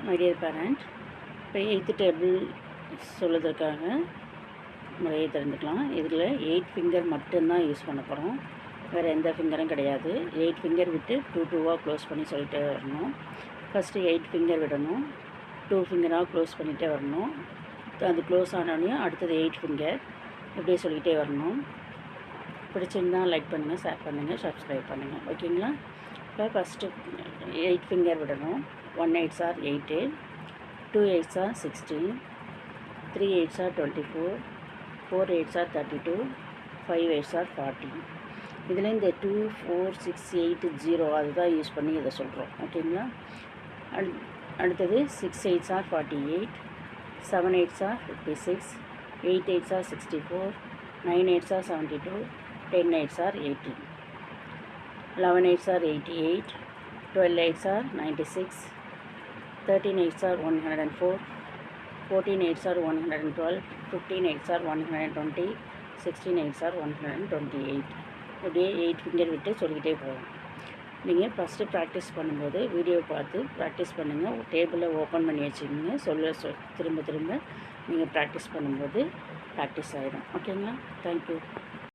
My dear parent, இப்போ 8th table சொல்லுறதுக்காக முறையை தெரிஞ்சுக்கலாம். இதில் 8 ஃபிங்கர் மட்டும்தான் யூஸ் பண்ண போகிறோம். வேறு எந்த ஃபிங்கரும் கிடையாது. 8 ஃபிங்கர் விட்டு 2 க்ளோஸ் பண்ணி சொல்லிகிட்டே வரணும். ஃபஸ்ட்டு 8 ஃபிங்கர் விடணும், 2 ஃபிங்கராக க்ளோஸ் பண்ணிகிட்டே வரணும். அது க்ளோஸ் ஆனோடனே அடுத்தது 8 ஃபிங்கர் இப்படியே சொல்லிகிட்டே வரணும். பிடிச்சிருந்தால் லைக் பண்ணுங்கள், ஷேர் பண்ணுங்கள், சப்ஸ்கிரைப் பண்ணுங்கள். ஓகேங்களா? இப்போ ஃபஸ்ட்டு 8 ஃபிங்கர் விடணும். 1 8s are 8, 2 8s are 16, 3 8s are 24, 4 8s are 32, 5 8s are 40. இதில் இந்த 2 4 6 8 0 அதுதான் யூஸ் பண்ணி இதை சொல்கிறோம். ஓகேங்களா? அடுத்தது 6 8s are 48, 7 8s are 56, 8 8s are 64, 9 8s are 72, 10 8s are 80, 11 8s are 88, 12 8s are 96, 13 8s are 104, 14 8s are 112, 15 8s are 120, 16 8s are 128. இப்படியே 8 finger விட்டு சொல்லிக்கிட்டே போகலாம். நீங்கள் ஃபஸ்ட்டு ப்ராக்டிஸ் பண்ணும்போது வீடியோ பார்த்து ப்ராக்டிஸ் பண்ணுங்கள். டேபிளை ஓப்பன் பண்ணி வச்சுக்கோங்க. திரும்ப திரும்ப நீங்கள் ப்ராக்டிஸ் பண்ணும்போது ப்ராக்டிஸ் ஆகிடும். ஓகேங்களா? தேங்க்யூ.